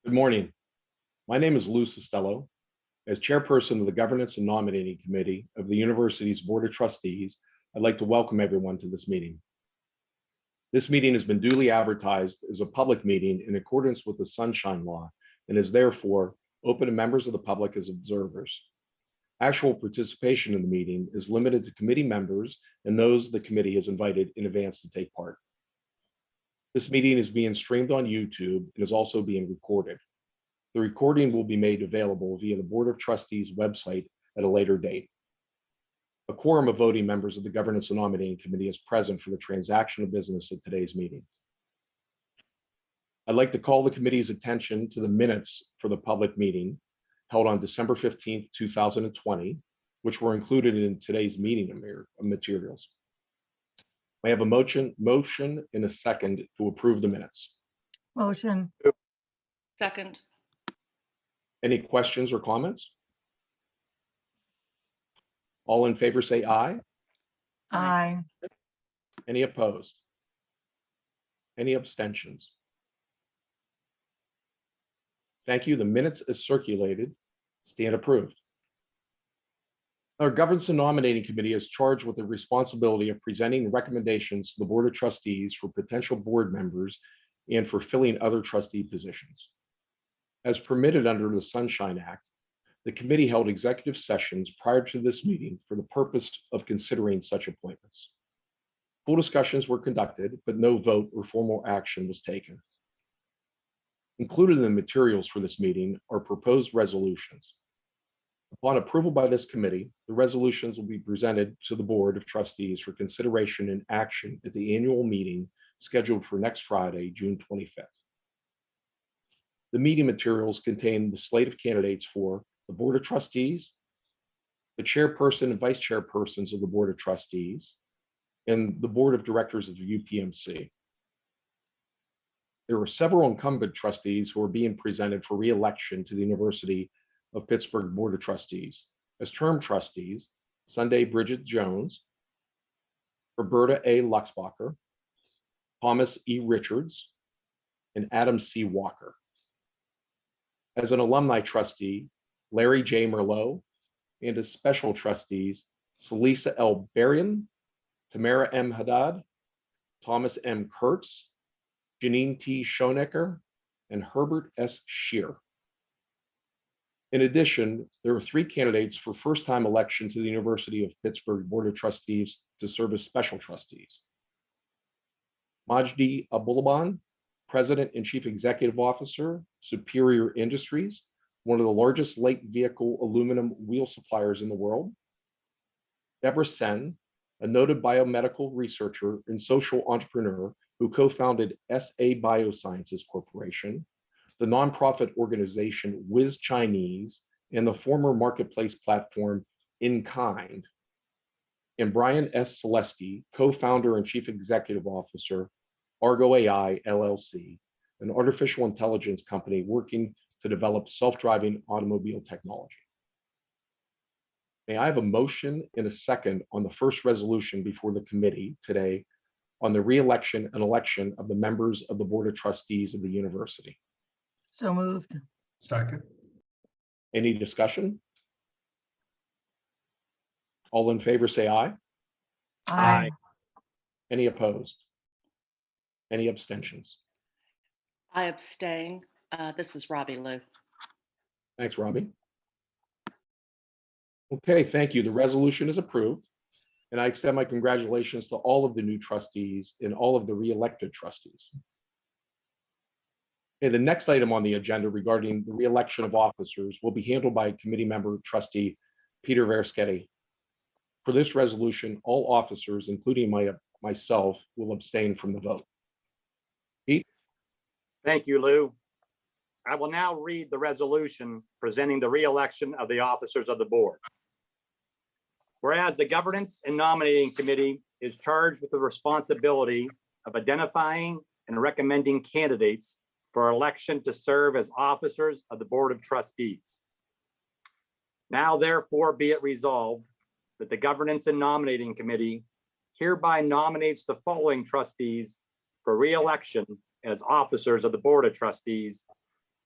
Good morning. My name is Lou Costello. As chairperson of the Governance and Nominating Committee of the university's Board of Trustees, I'd like to welcome everyone to this meeting. This meeting has been duly advertised as a public meeting in accordance with the Sunshine Law and is therefore open to members of the public as observers. Actual participation in the meeting is limited to committee members and those the committee has invited in advance to take part. This meeting is being streamed on YouTube and is also being recorded. The recording will be made available via the Board of Trustees website at a later date. A quorum of voting members of the Governance and Nominating Committee is present for the transaction of business at today's meeting. I'd like to call the committee's attention to the minutes for the public meeting held on December 15th, 2020, which were included in today's meeting materials. May I have a motion and a second to approve the minutes? Motion. Second. Any questions or comments? All in favor say aye. Aye. Any opposed? Any abstentions? Thank you. The minutes as circulated stand approved. Our Governance and Nominating Committee is charged with the responsibility of presenting recommendations to the Board of Trustees for potential board members and for filling other trustee positions. As permitted under the Sunshine Act, the committee held executive sessions prior to this meeting for the purpose of considering such appointments. Full discussions were conducted, but no vote or formal action was taken. Included in the materials for this meeting are proposed resolutions. Upon approval by this committee, the resolutions will be presented to the Board of Trustees for consideration and action at the annual meeting scheduled for next Friday, June 25th. The meeting materials contain the slate of candidates for the Board of Trustees, the chairperson and vice chairpersons of the Board of Trustees, and the Board of Directors of the UPMC. There are several incumbent trustees who are being presented for re-election to the University of Pittsburgh Board of Trustees. As term trustees, Sunday Bridget Jones, Roberta A. Luxbacher, Thomas E. Richards, and Adam C. Walker. As an alumni trustee, Larry J. Merlot, and as special trustees, Celisa L. Berrien, Tamara M. Haddad, Thomas M. Kurtz, Janine T. Schonecker, and Herbert S. Scheer. In addition, there are 3 candidates for first-time election to the University of Pittsburgh Board of Trustees to serve as special trustees. Majdi Abulaban, President and Chief Executive Officer, Superior Industries, one of the largest light vehicle aluminum wheel suppliers in the world. Deborah Sen, a noted biomedical researcher and social entrepreneur who co-founded SA Biosciences Corporation, the nonprofit organization Wiz Chinese, and the former marketplace platform In Kind. And Brian S. Selesky, co-founder and chief executive officer, Argo AI LLC, an artificial intelligence company working to develop self-driving automobile technology. May I have a motion and a second on the first resolution before the committee today on the re-election and election of the members of the Board of Trustees of the university? So moved. Second. Any discussion? All in favor say aye. Aye. Any opposed? Any abstentions? I abstain. This is Robbie Lou. Thanks, Robbie. Okay, thank you. The resolution is approved, and I extend my congratulations to all of the new trustees and all of the re-elected trustees. Okay, the next item on the agenda regarding the re-election of officers will be handled by committee member trustee Peter Verschetti. For this resolution, all officers, including myself, will abstain from the vote. Pete? Thank you, Lou. I will now read the resolution presenting the re-election of the officers of the board. Whereas the Governance and Nominating Committee is charged with the responsibility of identifying and recommending candidates for election to serve as officers of the Board of Trustees. Now therefore be it resolved that the Governance and Nominating Committee hereby nominates the following trustees for re-election as officers of the Board of Trustees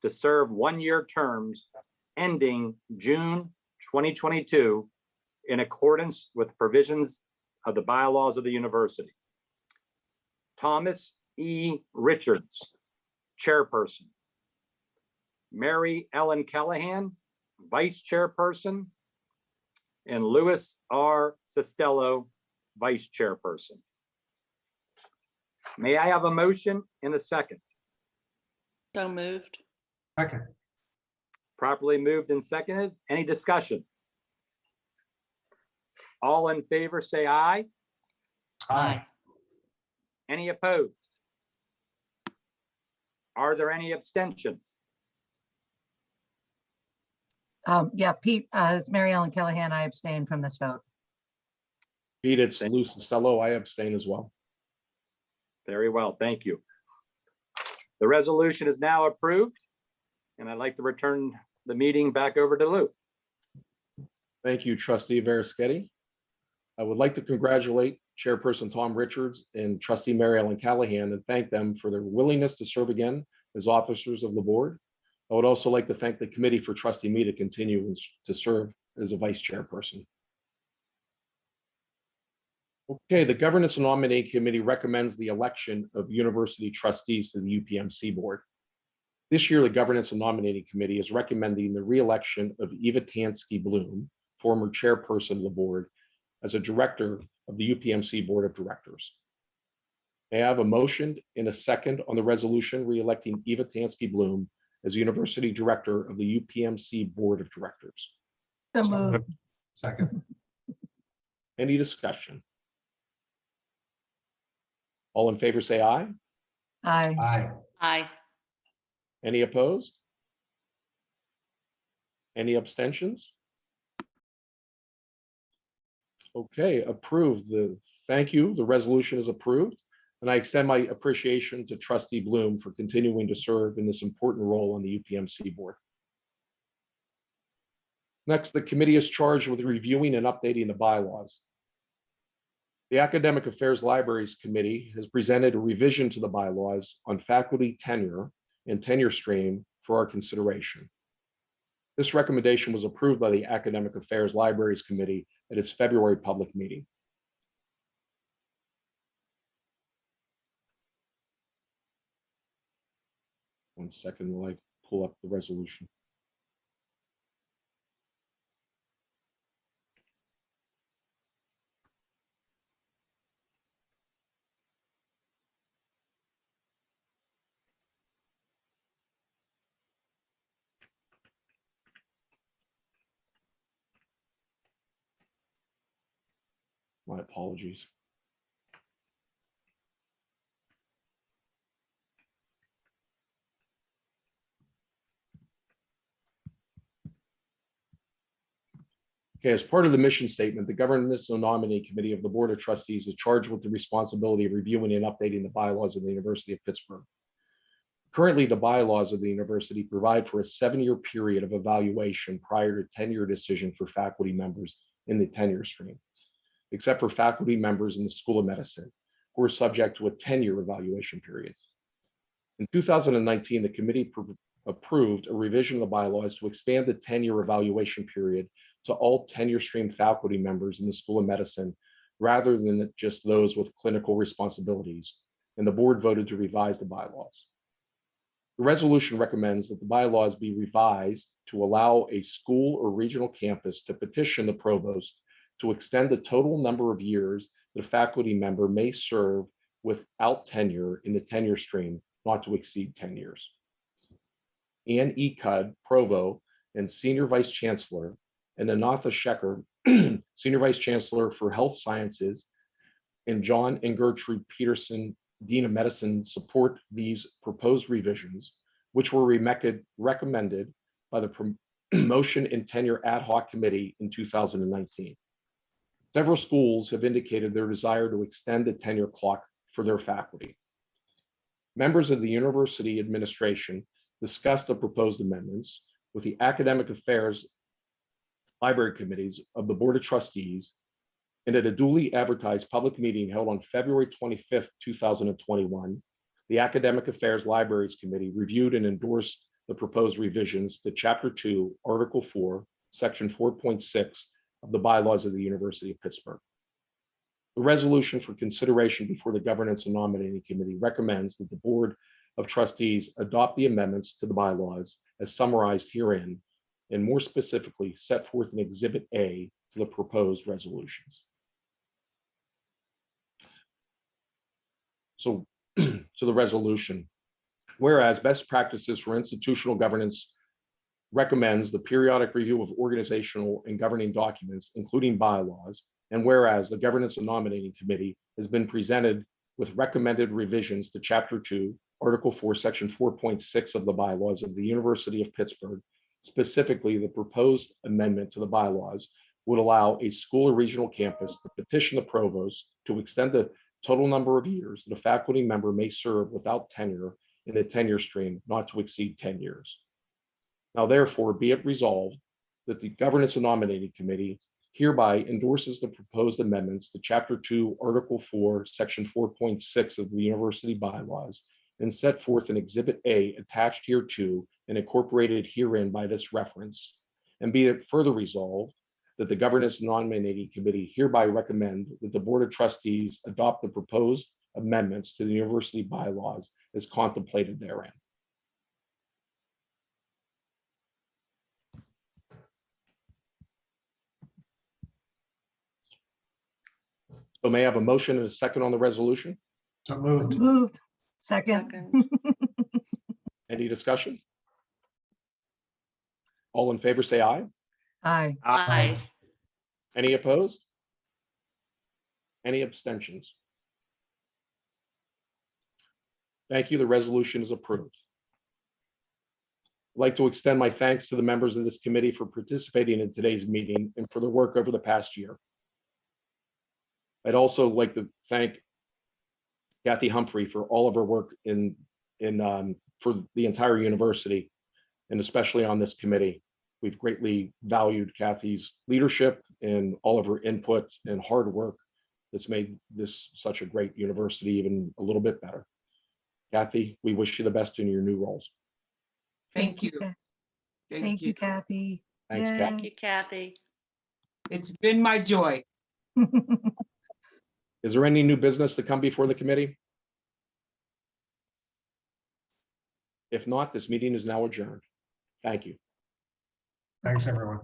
to serve one-year terms ending June 2022 in accordance with provisions of the bylaws of the university. Thomas E. Richards, Chairperson. Mary Ellen Callahan, Vice Chairperson. And Louis R. Sestello, Vice Chairperson. May I have a motion and a second? So moved. Second. Properly moved and seconded. Any discussion? All in favor, say aye. Aye. Any opposed? Are there any abstentions? Yeah, Pete, it's Mary Ellen Callahan. I abstain from this vote. Pete, it's Lou Costello. I abstain as well. Very well, thank you. The resolution is now approved, and I'd like to return the meeting back over to Lou. Thank you, Trustee Verischetti. I would like to congratulate Chairperson Tom Richards and Trustee Mary Ellen Callahan and thank them for their willingness to serve again as officers of the board. I would also like to thank the committee for trusting me to continue to serve as a vice chairperson. Okay, the Governance and Nominating Committee recommends the election of university trustees to the UPMC board. This year, the Governance and Nominating Committee is recommending the re-election of Eva Tansky-Bloom, former chairperson of the board, as a director of the UPMC Board of Directors. May I have a motion and a second on the resolution re-electing Eva Tansky-Bloom as University Director of the UPMC Board of Directors? So moved. Second. Any discussion? All in favor, say aye. Aye. Aye. Aye. Any opposed? Any abstentions? Okay, approved. Thank you. The resolution is approved. And I extend my appreciation to Trustee Bloom for continuing to serve in this important role on the UPMC board. Next, the committee is charged with reviewing and updating the bylaws. The Academic Affairs Libraries Committee has presented a revision to the bylaws on faculty tenure and tenure stream for our consideration. This recommendation was approved by the Academic Affairs Libraries Committee at its February public meeting. One second while I pull up the resolution. My apologies. Okay, as part of the mission statement, the Governance and Nominating Committee of the Board of Trustees is charged with the responsibility of reviewing and updating the bylaws of the University of Pittsburgh. Currently, the bylaws of the university provide for a 7-year period of evaluation prior to tenure decision for faculty members in the tenure stream, except for faculty members in the School of Medicine, who are subject to a 10-year evaluation period. In 2019, the committee approved a revision of the bylaws to expand the 10-year evaluation period to all tenure stream faculty members in the School of Medicine, rather than just those with clinical responsibilities, and the board voted to revise the bylaws. The resolution recommends that the bylaws be revised to allow a school or regional campus to petition the provost to extend the total number of years that a faculty member may serve without tenure in the tenure stream, not to exceed 10 years. Ann E. Cudd, Provost and Senior Vice Chancellor, and Anatha Shekhar, Senior Vice Chancellor for Health Sciences, and John and Gertrude Peterson, Dean of Medicine, support these proposed revisions, which were recommended by the Promotion and Tenure Ad Hoc Committee in 2019. Several schools have indicated their desire to extend the tenure clock for their faculty. Members of the university administration discussed the proposed amendments with the Academic Affairs Library Committees of the Board of Trustees, and at a duly advertised public meeting held on February 25th, 2021, the Academic Affairs Libraries Committee reviewed and endorsed the proposed revisions to Chapter 2, Article 4, Section 4.6 of the Bylaws of the University of Pittsburgh. The resolution for consideration before the Governance and Nominating Committee recommends that the Board of Trustees adopt the amendments to the bylaws as summarized herein, and more specifically set forth in Exhibit A to the proposed resolutions. So, to the resolution. Whereas best practices for institutional governance recommends the periodic review of organizational and governing documents, including bylaws, and whereas the Governance and Nominating Committee has been presented with recommended revisions to Chapter 2, Article 4, Section 4.6 of the bylaws of the University of Pittsburgh, specifically the proposed amendment to the bylaws would allow a school or regional campus to petition the provost to extend the total number of years that a faculty member may serve without tenure in a tenure stream not to exceed 10 years. Now, therefore, be it resolved that the Governance and Nominating Committee hereby endorses the proposed amendments to Chapter 2, Article 4, Section 4.6 of the University bylaws and set forth in Exhibit A attached hereto and incorporated herein by this reference. And be it further resolved that the Governance and Nominating Committee hereby recommend that the Board of Trustees adopt the proposed amendments to the University bylaws as contemplated therein. So may I have a motion and a second on the resolution? So moved. Moved. Second. Second. Any discussion? All in favor, say aye. Aye. Aye. Any opposed? Any abstentions? Thank you. The resolution is approved. I'd like to extend my thanks to the members of this committee for participating in today's meeting and for their work over the past year. I'd also like to thank Kathy Humphrey for all of her work for the entire university, and especially on this committee. We've greatly valued Kathy's leadership and all of her input and hard work that's made this such a great university even a little bit better. Kathy, we wish you the best in your new roles. Thank you. Ka- Thank Thank you, Kathy. Thanks, Yay. Kathy. Thank you, Kathy. It's been my joy. Is there any new business to come before the committee? If not, this meeting is now adjourned. Thank you. Thanks, everyone.